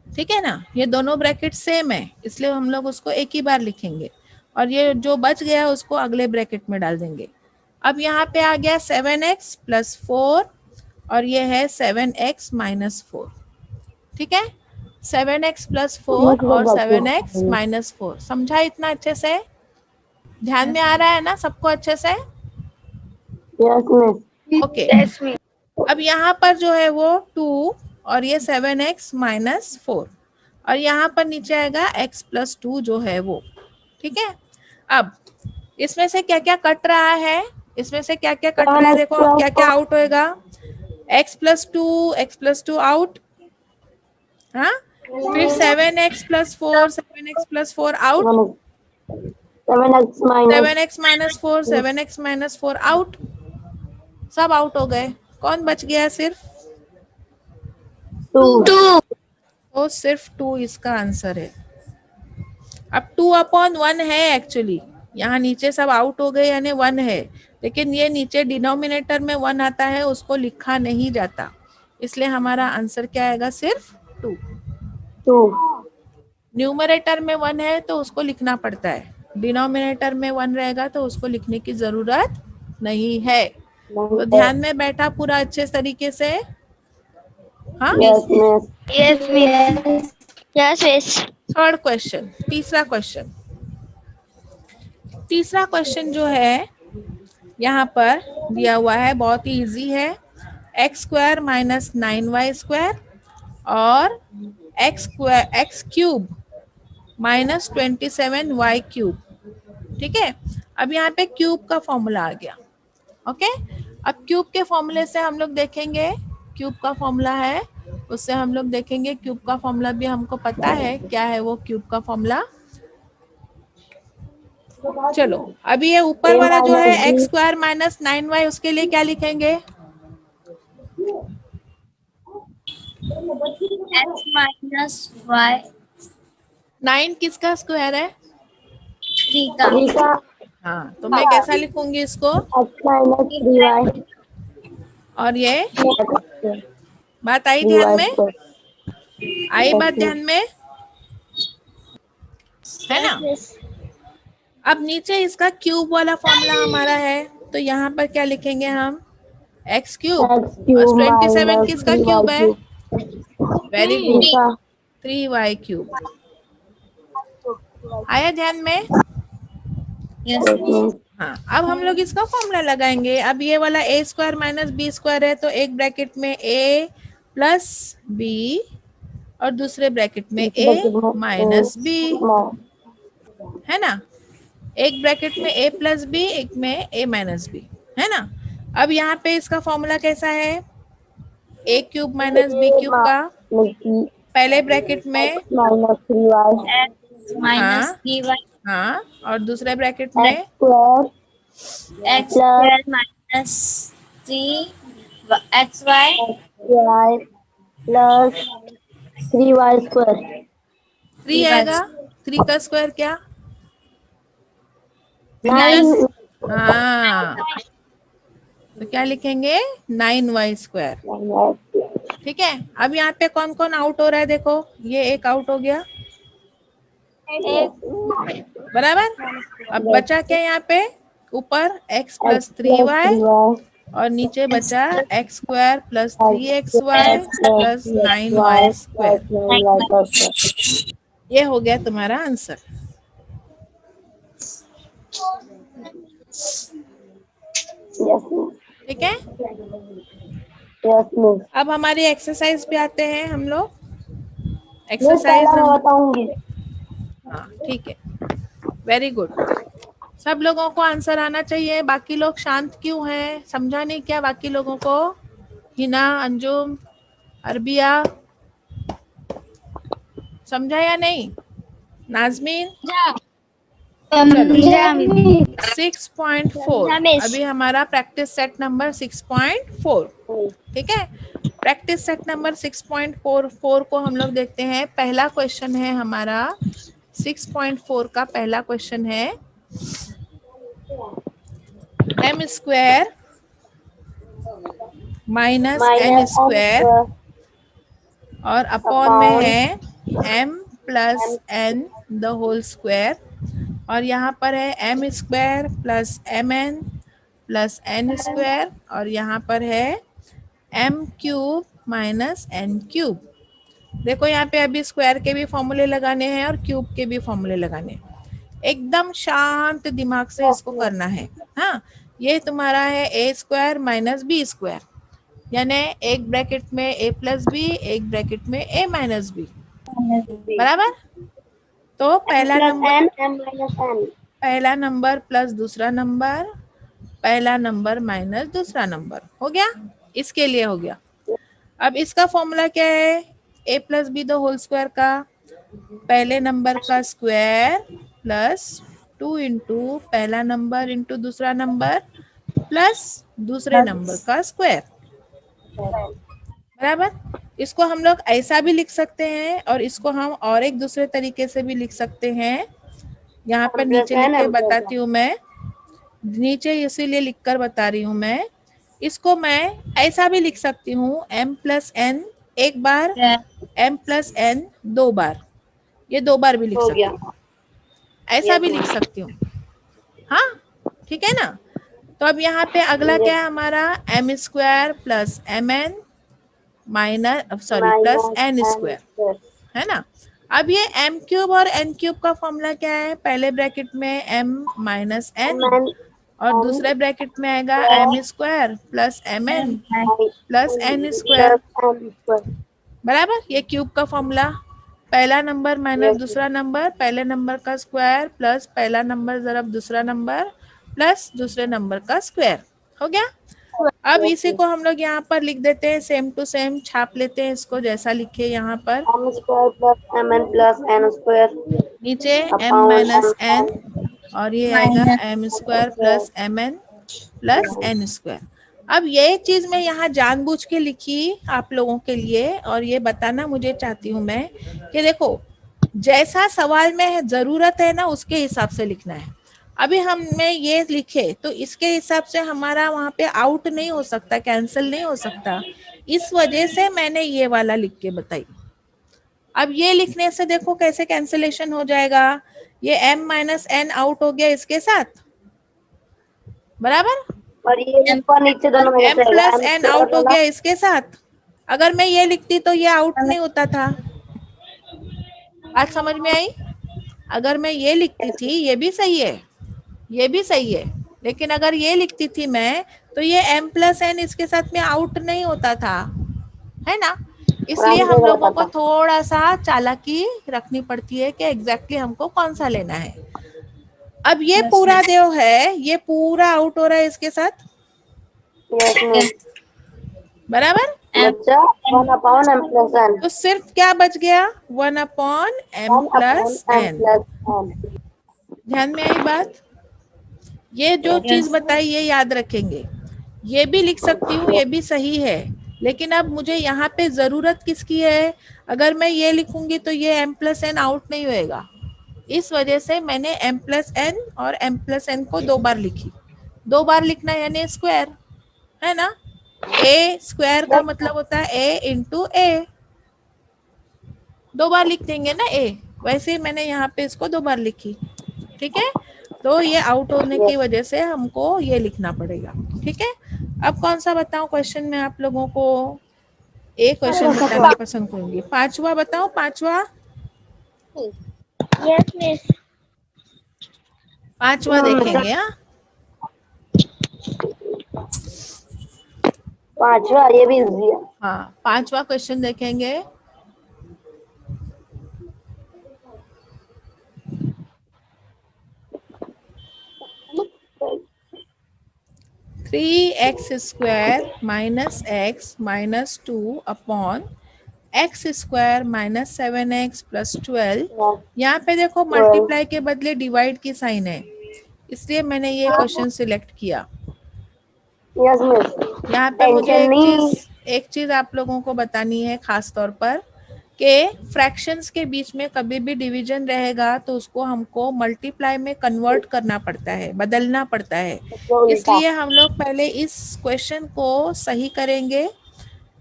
ठीक है ना। ये दोनों ब्रैकेट सेम है, इसलिए हम लोग उसको एक ही बार लिखेंगे, और ये जो बच गया उसको अगले ब्रैकेट में डाल देंगे। अब यहाँ पे आ गया 7x प्लस 4, और ये है 7x माइनस 4, ठीक है। 7x प्लस 4 और 7x माइनस 4, समझा इतना अच्छे से, ध्यान में आ रहा है ना सबको अच्छे से,
Yes, miss.
ओके। अब यहाँ पर जो है वो 2 और ये 7x माइनस 4, और यहाँ पर नीचे आएगा x प्लस 2 जो है वो, ठीक है। अब इसमें से क्या क्या कट रहा है, इसमें से क्या क्या कट रहा है, देखो क्या क्या आउट होएगा, x प्लस 2 आउट, हाँ, फिर 7x plus 4, 7x plus 4 out,
7x minus
7x minus 4, 7x minus 4 out, सब आउट हो गए, कौन बच गया, सिर्फ
2
तो सिर्फ 2 इसका आंसर है। अब 2/1 है एक्चुअली, यहाँ नीचे सब आउट हो गए यानी 1 है, लेकिन ये नीचे डिनोमिनेटर में 1 आता है, उसको लिखा नहीं जाता, इसलिए हमारा आंसर क्या आएगा, सिर्फ 2।
2
न्यूमरेटर में 1 है तो उसको लिखना पड़ता है, डिनोमिनेटर में 1 रहेगा तो उसको लिखने की जरूरत नहीं है। तो ध्यान में बैठा पूरा अच्छे तरीके से, हाँ।
Yes, miss.
Yes, miss. Yes, miss.
Third question, तीसरा क्वेश्चन जो है यहाँ पर दिया हुआ है, बहुत ही इजी है, x² माइनस 9y² और x क्यूब माइनस 27y³, ठीक है। अब यहाँ पे क्यूब का फॉर्मूला आ गया, ओके। अब क्यूब के फॉर्मूले से हम लोग देखेंगे, क्यूब का फॉर्मूला है, उससे हम लोग देखेंगे, क्यूब का फॉर्मूला भी हमको पता है क्या है वो क्यूब का फॉर्मूला। चलो अभी ये ऊपर वाला जो है x² माइनस 9y, उसके लिए क्या लिखेंगे,
X minus Y
9 किसका स्क्वायर है,
3 का.
3 का
हाँ, तो मैं कैसा लिखूंगी इसको,
x minus 3y
और ये
plus
बात आई ध्यान में,
3y
आई बात ध्यान में, है ना। अब नीचे इसका क्यूब वाला फॉर्मूला हमारा है, तो यहाँ पर क्या लिखेंगे हम, x क्यूब,
x cube
और 27
minus
किसका
3y
क्यूब है,
cube
वेरी
3
गुड,
का
3y³। आया ध्यान में,
Yes,
Yes,
miss.
miss.
हाँ। अब हम लोग इसका फॉर्मूला लगाएंगे, अब ये वाला a² माइनस b² है, तो एक ब्रैकेट में a प्लस b और दूसरे ब्रैकेट में a माइनस b, है ना। एक ब्रैकेट में a प्लस b, एक में a माइनस b, है ना। अब यहाँ पे इसका फॉर्मूला कैसा है, ए क्यूब माइनस बी क्यूब का पहले ब्रैकेट में
माइनस 3y
x minus
हाँ
3y
हाँ, और दूसरे ब्रैकेट में
square
x square minus 3 xy
y plus 3y square
3 आएगा। 3 का स्क्वायर क्या? 3 का
9
हाँ, तो क्या लिखेंगे? 9y square. ठीक है, अब यहाँ पे कौन कौन आउट हो रहा है देखो, ये एक आउट हो गया, बराबर। अब बचा क्या यहाँ पे? ऊपर x प्लस 3y और नीचे बचा x square plus 3xy plus 9y square. ये हो गया तुम्हारा आंसर। ठीक है, अब हमारी एक्सरसाइज पे आते हैं हम लोग। एक्सरसाइज
मैं बताऊंगी।
हाँ ठीक है, वेरी गुड। सब लोगों को आंसर आना चाहिए। बाकी लोग शांत क्यों हैं? समझा नहीं क्या बाकी लोगों को? हिना, अंजुम, अरबिया, समझा या नहीं? नाजमीन, चलो 6.4 अभी हमारा प्रैक्टिस सेट नंबर 6.4। ठीक है, प्रैक्टिस सेट नंबर 6.44 को हम लोग देखते हैं। पहला क्वेश्चन है हमारा 6.4 का पहला क्वेश्चन है m square minus n square और अपॉन में है m plus n the whole square, और यहाँ पर है m square plus mn plus n square, और यहाँ पर है m cube minus n cube. देखो यहाँ पे अभी स्क्वायर के भी फॉर्मूले लगाने हैं और क्यूब के भी फॉर्मूले लगाने हैं। एकदम शांत दिमाग से इसको करना है। हाँ, ये तुम्हारा है ए स्क्वायर माइनस बी स्क्वायर, यानी एक ब्रैकेट में a प्लस बी, एक ब्रैकेट में a माइनस बी, बराबर। तो पहला नंबर प्लस दूसरा नंबर, पहला नंबर माइनस दूसरा नंबर, हो गया। इसके लिए हो गया। अब इसका फॉर्मूला क्या है? a plus b the whole square का पहले नंबर का स्क्वायर प्लस 2 इंटू पहला नंबर इंटू दूसरा नंबर प्लस दूसरे नंबर का स्क्वायर, बराबर। इसको हम लोग ऐसा भी लिख सकते हैं और इसको हम और एक दूसरे तरीके से भी लिख सकते हैं। यहाँ पर नीचे लिख के बताती हूँ मैं, नीचे इसीलिए लिख कर बता रही हूँ मैं। इसको मैं ऐसा भी लिख सकती हूँ, m प्लस एन एक बार, m प्लस एन 2 बार, ये 2 बार भी लिख सकती हूँ, ऐसा भी लिख सकती हूँ। हाँ ठीक है ना। तो अब यहाँ पे अगला क्या है हमारा? m square plus mn minus plus n square, है ना। अब ये m क्यूब और n क्यूब का फॉर्मूला क्या है? पहले ब्रैकेट में m माइनस n और दूसरे ब्रैकेट में आएगा m square plus mn plus n square, बराबर। ये क्यूब का फॉर्मूला, पहला नंबर माइनस दूसरा नंबर, पहले नंबर का स्क्वायर प्लस पहला नंबर ज़रब दूसरा नंबर प्लस दूसरे नंबर का स्क्वायर, हो गया। अब इसी को हम लोग यहाँ पर लिख देते हैं, सेम टू सेम छाप लेते हैं इसको, जैसा लिखे यहाँ पर
m square plus mn plus n square
नीचे m माइनस n और ये आएगा m square plus mn plus n square. अब ये चीज मैं यहाँ जानबूझ के लिखी आप लोगों के लिए, और ये बताना मुझे चाहती हूँ मैं कि देखो, जैसा सवाल में जरूरत है ना उसके हिसाब से लिखना है। अभी हमने ये लिखे तो इसके हिसाब से हमारा वहाँ पे आउट नहीं हो सकता, कैंसिल नहीं हो सकता, इस वजह से मैंने ये वाला लिख के बताई। अब ये लिखने से देखो कैसे कैंसिलेशन हो जाएगा। ये m माइनस एन आउट हो गया इसके साथ, बराबर,
और ये ऊपर नीचे दोनों में
m प्लस n आउट हो गया इसके साथ। अगर मैं ये लिखती तो ये आउट नहीं होता था। बात समझ में आई? अगर मैं ये लिखती थी, ये भी सही है, ये भी सही है, लेकिन अगर ये लिखती थी मैं तो ये m प्लस n इसके साथ में आउट नहीं होता था, है ना। इसलिए हम लोगों को थोड़ा सा चालाकी रखनी पड़ती है कि एग्जैक्टली हमको कौन सा लेना है। अब ये पूरा देव है, ये पूरा आउट हो रहा है इसके साथ, बराबर।
बच्चा 1/m+n।
तो सिर्फ क्या बच गया, 1/m+n। ध्यान में आई बात? ये जो चीज बताई ये याद रखेंगे। ये भी लिख सकती हूँ, ये भी सही है, लेकिन अब मुझे यहाँ पे जरूरत किसकी है? अगर मैं ये लिखूंगी तो ये m+n आउट नहीं होएगा, इस वजह से मैंने m+n और m+n को 2 बार लिखी। 2 बार लिखना यानी स्क्वायर, है ना? a स्क्वायर का मतलब होता है a इंटू a, 2 बार लिख देंगे ना a, वैसे ही मैंने यहाँ पे इसको 2 बार लिखी। ठीक है, तो ये आउट होने की वजह से हमको ये लिखना पड़ेगा। ठीक है, अब कौन सा बताऊं क्वेश्चन में आप लोगों को? एक क्वेश्चन बताना पसंद करूंगी। 5वां बताओ, 5वां।
Yes miss.
5वां देखेंगे। हाँ,
5वां ये भी इजी है।
हाँ 5वां क्वेश्चन देखेंगे। Three x square minus x minus 2 upon x square minus 7x plus 12। यहाँ पे देखो मल्टीप्लाई के बदले डिवाइड की साइन है, इसलिए मैंने ये क्वेश्चन सिलेक्ट किया।
Yes miss.
यहाँ पे मुझे
टेंशन नहीं।
एक चीज आप लोगों को बतानी है खास तौर पर, कि फ्रैक्शंस के बीच में कभी भी डिवीजन रहेगा तो उसको हमको मल्टीप्लाई में कन्वर्ट करना पड़ता है, बदलना पड़ता है। इसलिए हम लोग पहले इस क्वेश्चन को सही करेंगे।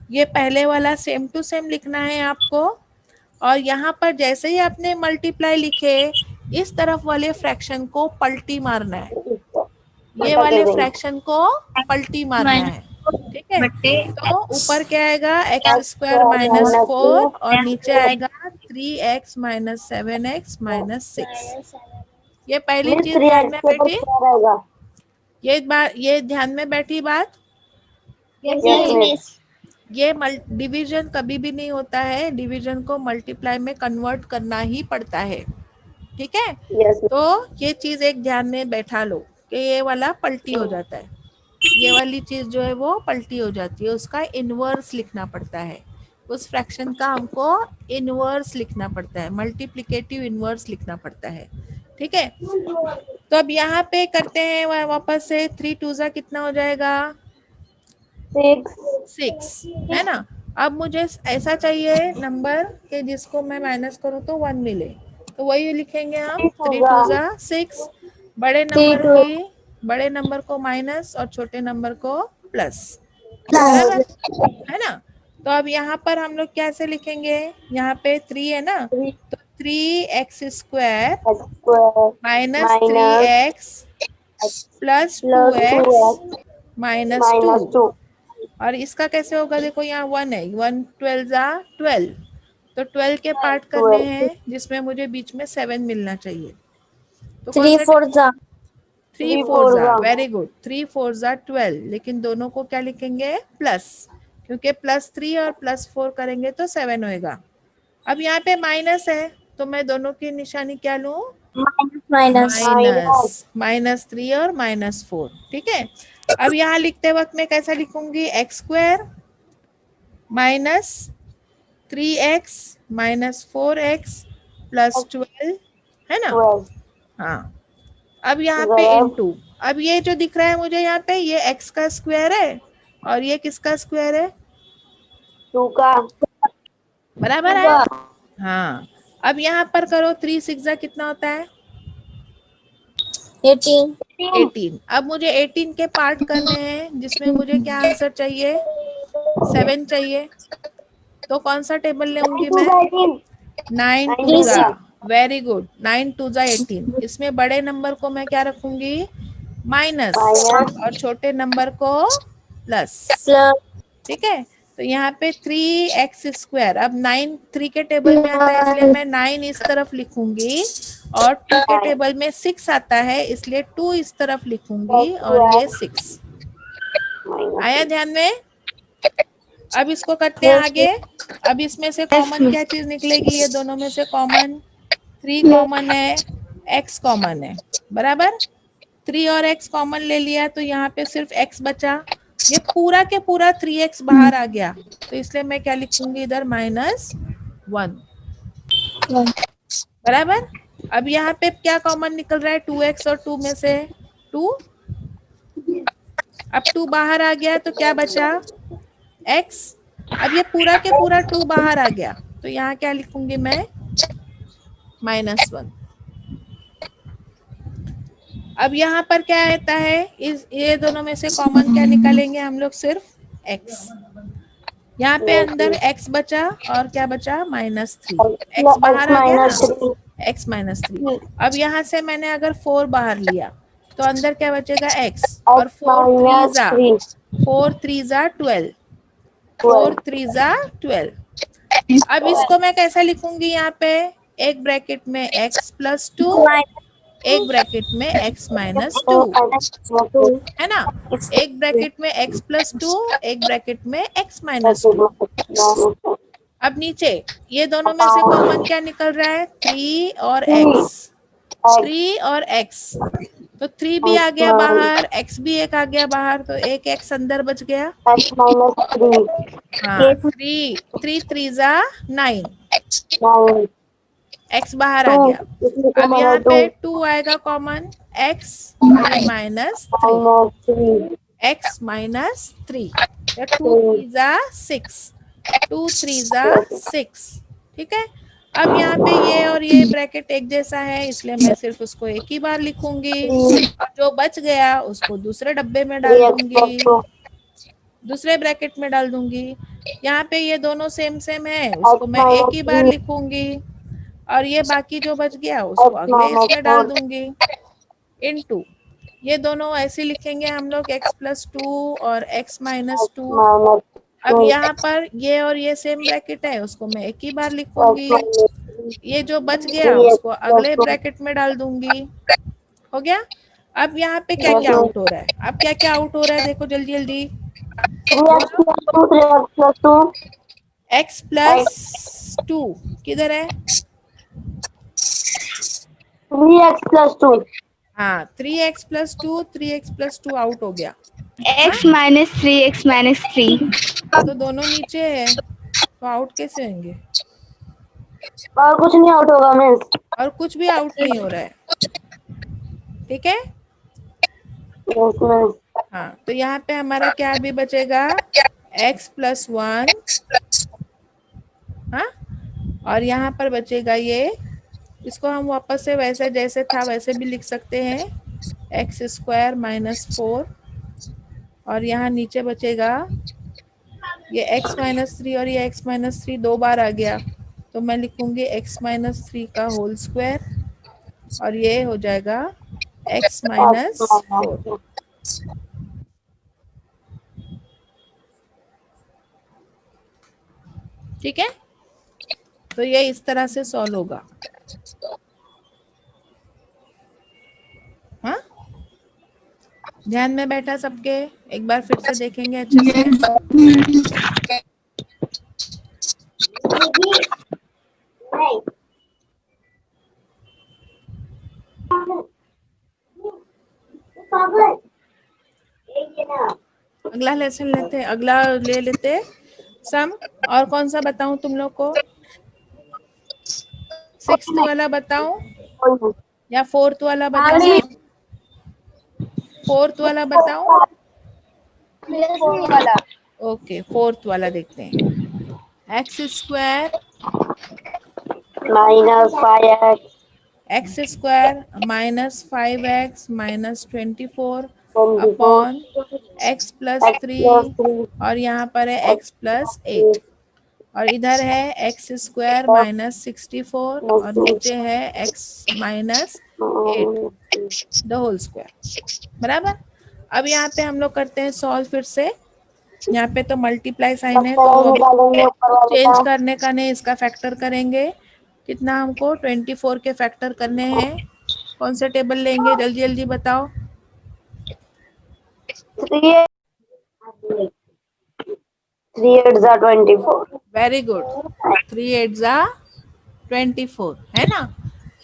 ये पहले वाला सेम टू सेम लिखना है आपको, और यहाँ पर जैसे ही आपने मल्टीप्लाई लिखे, इस तरफ वाले फ्रैक्शन को पलटी मारना है, ये वाले फ्रैक्शन को पलटी मारना है। ठीक है, तो ऊपर क्या आएगा, एक्स स्क्वायर माइनस 4 और नीचे आएगा 3x माइनस 7x माइनस 6। ये पहली चीज ध्यान में बैठी, ये ध्यान में बैठी बात। ये डिवीजन कभी भी नहीं होता है, डिवीजन को मल्टीप्लाई में कन्वर्ट करना ही पड़ता है। ठीक है, तो ये चीज एक ध्यान में बैठा लो कि ये वाला पलटी हो जाता है, ये वाली चीज जो है वो पलटी हो जाती है, उसका इनवर्स लिखना पड़ता है, उस फ्रैक्शन का हमको इनवर्स लिखना पड़ता है, मल्टीप्लिकेटिव इनवर्स लिखना पड़ता है। ठीक है, तो अब यहाँ पे करते हैं वापस से, 3 2 कितना हो जाएगा, 6, है ना? अब मुझे ऐसा चाहिए नंबर कि जिसको मैं माइनस करूँ तो 1 मिले, तो वही लिखेंगे हम, 3 2 6। बड़े नंबर को माइनस और छोटे नंबर को प्लस, बराबर है ना? तो अब यहाँ पर हम लोग कैसे लिखेंगे, यहाँ पे 3 है ना, तो 3x square minus 3x plus 2x minus 2। और इसका कैसे होगा, देखो यहाँ 1 है, 1 12 12, तो 12 के पार्ट करने हैं जिसमें मुझे बीच में 7 मिलना चाहिए। तो 3 4 वेरी गुड, 3 4 12, लेकिन दोनों को क्या लिखेंगे, प्लस, क्योंकि +3 और +4 करेंगे तो 7 होएगा। अब यहाँ पे माइनस है तो मैं दोनों की निशानी क्या लूं, -3 और -4। ठीक है, अब यहाँ लिखते वक्त मैं कैसा लिखूंगी, x square minus 3x minus 4x plus 12, है ना? हाँ, अब यहाँ पे इनटू, अब ये जो दिख रहा है मुझे यहाँ पे, ये x का स्क्वायर है और ये किसका स्क्वायर है,
2 का,
बराबर है। हाँ, अब यहाँ पर करो, 3 6 कितना होता है, 18। अब मुझे 18 के पार्ट करने हैं जिसमें मुझे क्या आंसर चाहिए, 7 चाहिए, तो कौन सा टेबल लेंगी मैं, 9 2 वेरी गुड, 9 2 18। इसमें बड़े नंबर को मैं क्या रखूंगी, माइनस, और छोटे नंबर को प्लस। ठीक है, तो यहाँ पे 3x स्क्वायर, अब 9 3 के टेबल में आता है इसलिए मैं 9 इस तरफ लिखूंगी, और 2 के टेबल में 6 आता है इसलिए 2 इस तरफ लिखूंगी, और ये 6 आया ध्यान में। अब इसको करते हैं आगे। अब इसमें से कॉमन क्या चीज निकलेगी, ये दोनों में से कॉमन, 3 कॉमन है, x कॉमन है, बराबर। 3 और x कॉमन ले लिया तो यहाँ पे सिर्फ x बचा, ये पूरा के पूरा 3x बाहर आ गया, तो इसलिए मैं क्या लिखूंगी इधर -1, बराबर। अब यहाँ पे क्या कॉमन निकल रहा है 2x और 2 में से 2, अब 2 बाहर आ गया तो क्या बचा x। अब ये पूरा के पूरा 2 बाहर आ गया, तो यहाँ क्या लिखूंगी मैं -1। अब यहाँ पर क्या रहता है, इस ये दोनों में से कॉमन क्या निकालेंगे हम लोग, सिर्फ x। यहाँ पे अंदर x बचा और क्या बचा -3, x बाहर आ गया ना, x -3। अब यहाँ से मैंने अगर 4 बाहर लिया तो अंदर क्या बचेगा x, और 4 3 जा 12, 4 3 जा 12। अब इसको मैं कैसे लिखूंगी, यहाँ पे एक ब्रैकेट में x + 2, एक ब्रैकेट में x - 2, है ना, एक ब्रैकेट में x + 2, एक ब्रैकेट में x - 2। अब नीचे ये दोनों में से कॉमन क्या निकल रहा है, 3 और x, 3 और x, तो 3 भी आ गया बाहर, x भी एक आ गया बाहर, तो एक x अंदर बच गया। हाँ, 3 3 जा 9, x बाहर आ गया। अब यहाँ पे 2 आएगा कॉमन, x और ये -3, x -3, 2 3 जा 6, 2 3 जा 6, ठीक है। अब यहाँ पे ये और ये ब्रैकेट एक जैसा है, इसलिए मैं सिर्फ उसको एक ही बार लिखूंगी, और जो बच गया उसको दूसरे डब्बे में डाल दूंगी, दूसरे ब्रैकेट में डाल दूंगी। यहाँ पे ये दोनों सेम सेम है, उसको मैं एक ही बार लिखूंगी, और ये बाकी जो बच गया उसको अगले इसमें डाल दूंगी, इनटू ये दोनों ऐसे लिखेंगे हम लोग x + 2 और x - 2। अब यहाँ पर ये और ये सेम ब्रैकेट है, उसको मैं एक ही बार लिखूंगी, ये जो बच गया उसको अगले ब्रैकेट में डाल दूंगी, हो गया। अब यहाँ पे क्या क्या आउट हो रहा है, अब क्या क्या आउट हो रहा है देखो जल्दी जल्दी, x + 2 किधर है,
3x + 2,
हाँ 3x + 2, 3x + 2 आउट हो गया,
x - 3 x - 3
तो दोनों नीचे है, तो आउट कैसे होंगे,
और कुछ नहीं आउट होगा मिस।
और कुछ भी आउट नहीं हो रहा है, ठीक है।
Yes miss.
हाँ, तो यहाँ पे हमारा क्या भी बचेगा, x + 1, हाँ, और यहाँ पर बचेगा ये, इसको हम वापस से वैसे जैसे था वैसे भी लिख सकते हैं, x² - 4, और यहाँ नीचे बचेगा ये x - 3, और ये x - 3 2 बार आ गया, तो मैं लिखूंगी x - 3 का होल स्क्वायर, और ये हो जाएगा x - 4, ठीक है। तो ये इस तरह से सॉल्व होगा, हाँ, ध्यान में बैठा सबके, एक बार फिर से देखेंगे अच्छे से। अगला लेसन लेते, अगला ले लेते सम, और कौन सा बताऊं तुम लोग को, 6th वाला बताऊं या 4th वाला बताऊं, 4th वाला बताऊं, ओके 4th वाला देखते हैं, x² -
5x
x² - 5x - 24 upon x + 3, और यहाँ पर है x + 8, और इधर है x² - 64, और नीचे है x - 8 द होल स्क्वायर, बराबर। अब यहाँ पे हम लोग करते हैं सॉल्व फिर से, यहाँ पे तो मल्टीप्लाई साइन है, तो अब चेंज करने का नहीं, इसका फैक्टर करेंगे, कितना हमको 24 के फैक्टर करने हैं, कौन से टेबल लेंगे जल्दी जल्दी बताओ,
3 8 24।
वेरी गुड, 3 8 24 है ना,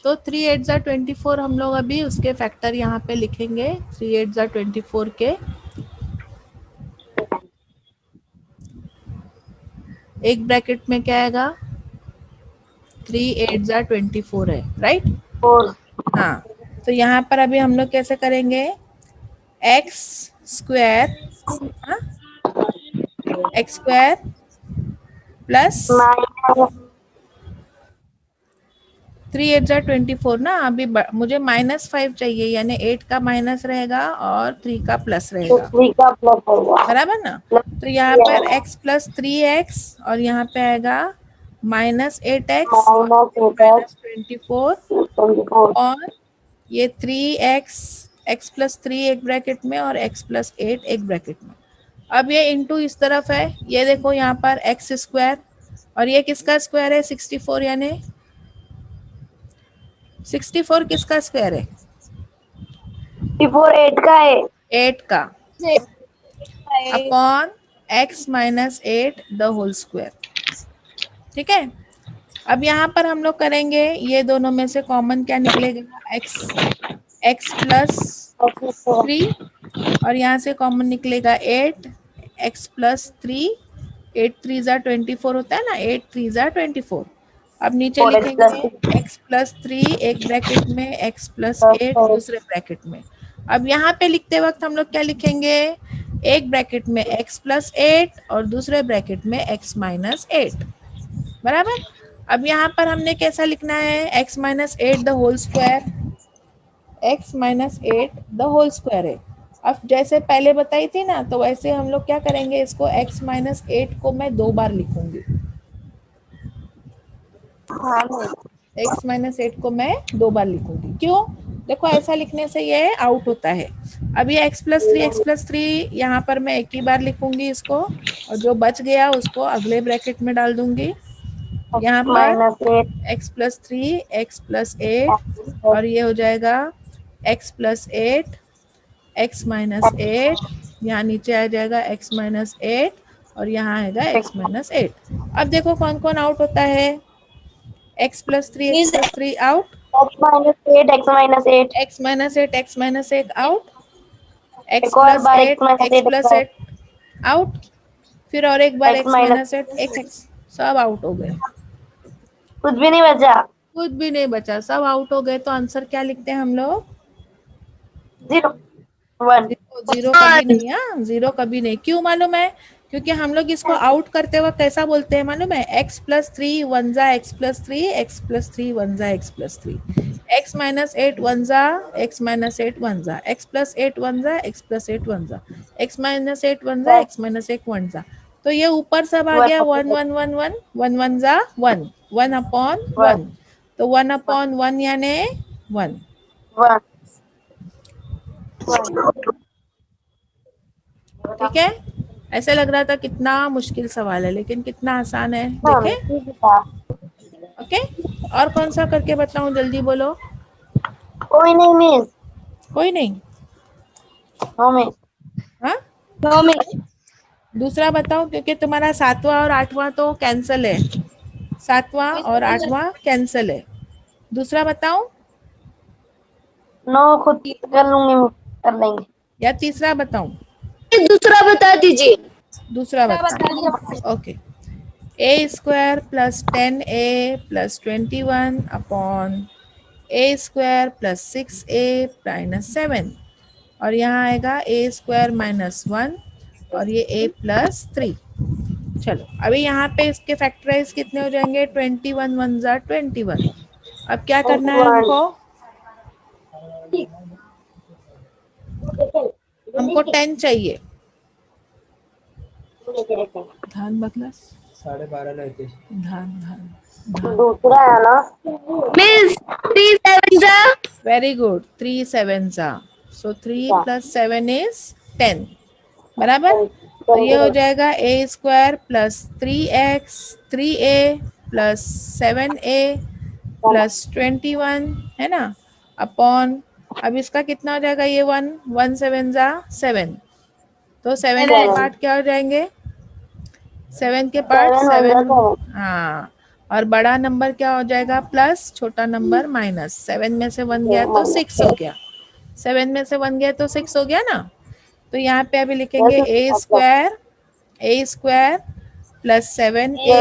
तो 3 8 24 हम लोग अभी उसके फैक्टर यहाँ पे लिखेंगे, 3 8 24 के एक ब्रैकेट में क्या आएगा, 3 8 जा 24 है, राइट।
4
हाँ, तो यहाँ पर अभी हम लोग कैसे करेंगे, एक्स स्क्वायर, हाँ, एक्स स्क्वायर प्लस
माइनस
3 8 जा 24 ना। अभी मुझे -5 चाहिए, यानी 8 का माइनस रहेगा और 3 का प्लस रहेगा,
3 का प्लस होगा
बराबर ना।
प्लस
तो यहाँ पर x प्लस 3x और यहाँ पे आएगा -8x और
-8
-24
24
और ये 3x, x प्लस 3 एक ब्रैकेट में और x प्लस 8 एक ब्रैकेट में। अब ये इंटू इस तरफ है, ये देखो यहाँ पर एक्स स्क्वायर और ये किसका स्क्वायर है, 64, यानी 64 किसका स्क्वायर है,
64 8 का है
8 का, upon x minus 8 the whole square. ठीक है, अब यहाँ पर हम लोग करेंगे, ये दोनों में से कॉमन क्या निकलेगा, x प्लस 3 और यहाँ से कॉमन निकलेगा 8 x प्लस 3, 8 3 जा 24 होता है ना, 8 3 जा 24। अब नीचे
4x
लिखेंगे
प्लस
x प्लस 3 एक ब्रैकेट में, x प्लस 8 दूसरे ब्रैकेट में। अब यहाँ पे लिखते वक्त हम लोग क्या लिखेंगे, एक ब्रैकेट में x प्लस 8 और दूसरे ब्रैकेट में x माइनस 8, बराबर। अब यहाँ पर हमने कैसा लिखना है, x minus 8 the whole square, x minus 8 the whole square है। अब जैसे पहले बताई थी ना, तो वैसे हम लोग क्या करेंगे, इसको x माइनस 8 को मैं 2 बार लिखूंगी, x माइनस 8 को मैं 2 बार लिखूंगी, क्यों, देखो ऐसा लिखने से ये आउट होता है। अब ये x प्लस 3 यहाँ पर मैं एक ही बार लिखूंगी इसको, और जो बच गया उसको अगले ब्रैकेट में डाल दूंगी। यहाँ पर
-8
x प्लस 3 x प्लस 8 और ये हो जाएगा x प्लस 8 x माइनस 8, यहाँ नीचे आ जाएगा x माइनस 8 और यहाँ आएगा x माइनस 8। अब देखो कौन कौन आउट होता है, x plus 3 out,
x -8 x -8
x minus 8 out, x
एक और
प्लस
बार
8 x प्लस 8 आउट, फिर और एक बार
x
x माइनस 8 x, सब आउट हो गए,
कुछ भी नहीं बचा,
कुछ भी नहीं बचा, सब आउट हो गए। तो आंसर क्या लिखते हैं हम लोग,
0 1
जीरो कभी नहीं, हाँ जीरो कभी नहीं। क्यों मालूम है, क्योंकि हम लोग इसको आउट करते वक्त कैसा बोलते हैं मालूम है, x प्लस 3 वन जा x plus 3, x plus 3 one जा x plus 3, x minus 8 one जा x माइनस 8 वन जा, x प्लस 8 वन जा x प्लस 8 वन जा, x माइनस 8 वन जा x माइनस 8 वन जा। तो ये ऊपर सब आ गया 1 1 1 1 1 1 जा 1 1 अपॉन 1, तो 1 अपॉन 1 यानी 1।
1
ठीक है, ऐसे लग रहा था कितना मुश्किल सवाल है, लेकिन कितना आसान है, देखे। ओके, और कौन सा करके बताऊं, जल्दी बोलो।
कोई नहीं मिस,
कोई नहीं,
नो मिस,
हाँ
नो मिस,
दूसरा बताओ, क्योंकि तुम्हारा 7वां और 8वां तो कैंसिल है, 7वां और 8वां कैंसिल है। दूसरा बताऊं
नो खुद कर लूंगी, कर लेंगे।
या तीसरा बताऊं,
दूसरा बता दीजिए।
दूसरा बताऊं, okay. A square plus 10a plus 21 upon a square plus 6a minus 7, और यहाँ आएगा ए स्क्वायर माइनस 1 और ये a प्लस 3। चलो अभी यहाँ पे इसके फैक्टराइज कितने हो जाएंगे, 21 वन जा 21। अब क्या करना है हमको, हमको 10 चाहिए। धान बकलस 12:30 लेते, धान धान धान,
दूसरा है ना,
मिस 3 7 जा,
वेरी गुड, 3 7 जा, सो 3 प्लस 7 इज 10, बराबर। तो ये हो जाएगा a square plus 3x 3a plus 7a plus 21, है ना, अपॉन, अब इसका कितना हो जाएगा, ये 1 1 7 जा 7, तो 7 के पार्ट क्या हो जाएंगे, 7 के पार्ट 7, हाँ, और बड़ा नंबर क्या हो जाएगा, प्लस, छोटा नंबर माइनस। 7 में से 1 गया तो 6 हो गया, 7 में से 1 गया तो 6 हो गया ना। तो यहाँ पे अभी लिखेंगे ए स्क्वायर प्लस 7A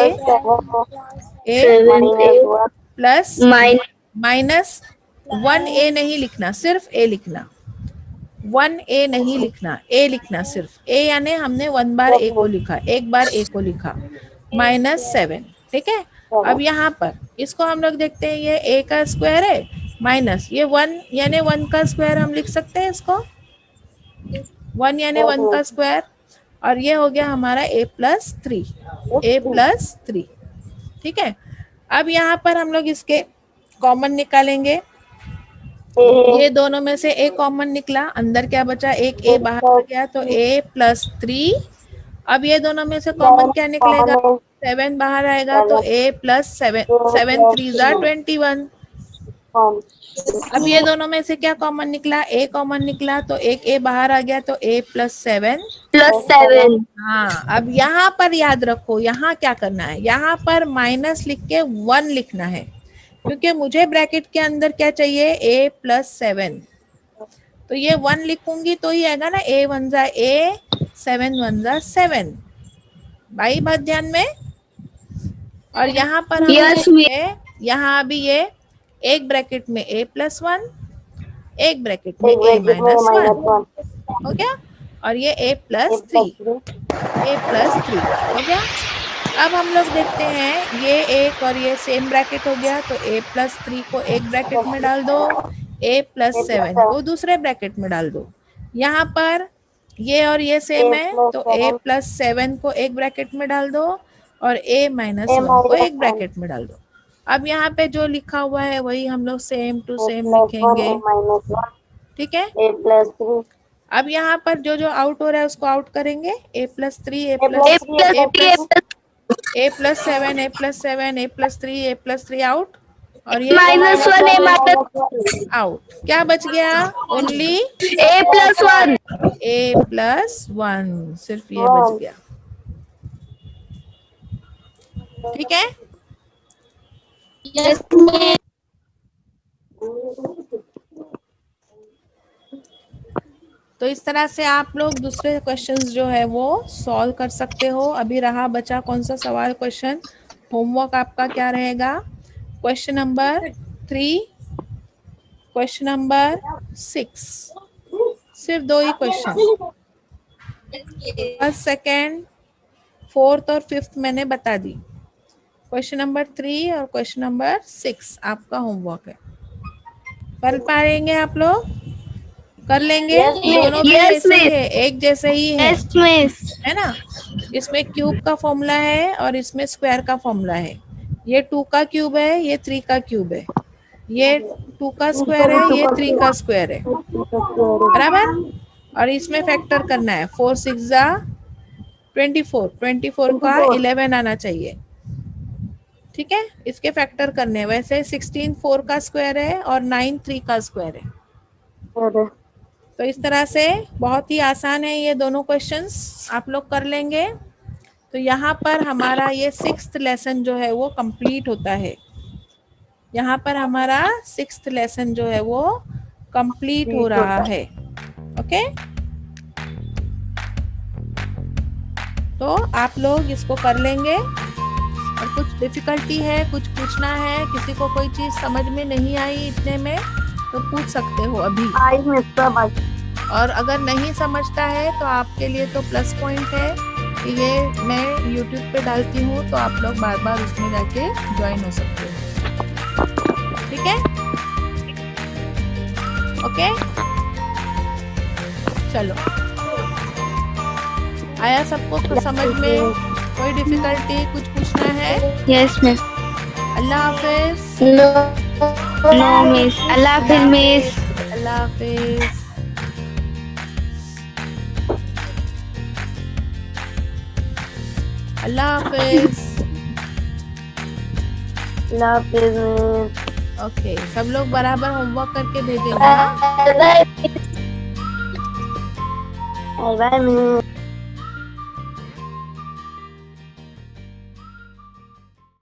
ए
7A
plus
minus
minus 1A नहीं लिखना, सिर्फ A लिखना, 1A नहीं लिखना, A लिखना सिर्फ A, यानी हमने 1 बार A को लिखा, एक बार A को लिखा, -7। ठीक है, अब यहाँ पर इसको हम लोग देखते हैं, ये A का स्क्वायर है माइनस ये 1 यानी 1 का स्क्वायर हम लिख सकते हैं इसको, 1 यानी 1 का स्क्वायर, और ये हो गया हमारा A+3, A+3। ठीक है, अब यहाँ पर हम लोग इसके कॉमन निकालेंगे, ये दोनों में से A कॉमन निकला, अंदर क्या बचा, एक A बाहर आ गया तो A+3। अब ये दोनों में से कॉमन क्या निकलेगा, 7 बाहर आएगा तो A+7, 7 3 21। अब ये दोनों में से क्या कॉमन निकला, A कॉमन निकला तो एक A बाहर आ गया तो A+7
+7
हाँ, अब यहाँ पर याद रखो, यहाँ क्या करना है, यहाँ पर माइनस लिख के 1 लिखना है, क्योंकि मुझे ब्रैकेट के अंदर क्या चाहिए, A+7, तो ये 1 लिखूंगी तो ही आएगा ना, A 1 जा A, 7 1 जा 7। भाई बात ध्यान में। और यहाँ पर हम
Yes,
यहाँ अभी ये एक ब्रैकेट में A+1, एक ब्रैकेट में A-1 हो गया, और ये A+3 हो गया। अब हम लोग देखते हैं, ये एक और ये सेम ब्रैकेट हो गया तो A+3 को एक ब्रैकेट में डाल दो, A+7 को दूसरे ब्रैकेट में डाल दो। यहाँ पर ये और ये सेम है तो A+7 को एक ब्रैकेट में डाल दो और A-1 को एक ब्रैकेट में डाल दो। अब यहाँ पे जो लिखा हुआ है वही हम लोग सेम टू सेम लिखेंगे। ठीक है, अब यहाँ पर जो जो आउट हो रहा है उसको आउट करेंगे, A+3 A+7 A+3 आउट, और ये
-1
आउट। क्या बच गया, ओनली
A+1
A+1, सिर्फ ये बच गया। ठीक है, तो इस तरह से आप लोग दूसरे क्वेश्चंस जो है वो सॉल्व कर सकते हो। अभी रहा बचा कौन सा सवाल, क्वेश्चन होमवर्क आपका क्या रहेगा, क्वेश्चन नंबर 3, क्वेश्चन नंबर 6, सिर्फ 2 ही क्वेश्चन, फर्स्ट सेकेंड फोर्थ और फिफ्थ मैंने बता दी। क्वेश्चन नंबर 3 और क्वेश्चन नंबर 6 आपका होमवर्क है। कर पाएंगे आप लोग, कर लेंगे? दोनों भी जैसे ही है, एक जैसे ही है, है ना। इसमें क्यूब का फॉर्मूला है और इसमें स्क्वायर का फॉर्मूला है। ये 2 का क्यूब है, ये 3 का क्यूब है, ये 2 का स्क्वायर है, ये 3 का स्क्वायर है, बराबर। और इसमें फैक्टर करना है, 4 6 जा 24, 24 का 11 आना चाहिए। ठीक है, इसके फैक्टर करने हैं। वैसे 16 4 का स्क्वायर है और 9 3 का स्क्वायर है। तो इस तरह से बहुत ही आसान है, ये दोनों क्वेश्चंस आप लोग कर लेंगे। तो यहाँ पर हमारा ये 6th लेसन जो है वो कंप्लीट होता है। यहाँ पर हमारा 6th लेसन जो है वो कंप्लीट हो रहा है। ओके, तो आप लोग इसको कर लेंगे। और कुछ डिफिकल्टी है, कुछ पूछना है, किसी को कोई चीज समझ में नहीं आई इतने में, तो पूछ सकते हो अभी। और अगर नहीं समझता है तो आपके लिए तो प्लस पॉइंट है कि ये मैं YouTube पे डालती हूँ, तो आप लोग बार बार उसमें जाके ज्वाइन हो सकते हो। ठीक है, ओके, चलो, आया सबको समझ में? कोई डिफिकल्टी, कुछ पूछना है?
Yes miss.
अल्लाह हाफिज।
No miss. अल्लाह हाफिज मिस।
अल्लाह हाफिज। अल्लाह हाफिज।
अल्लाह हाफिज।
ओके, सब लोग बराबर होमवर्क करके भेजेंगे ना?
Bye bye.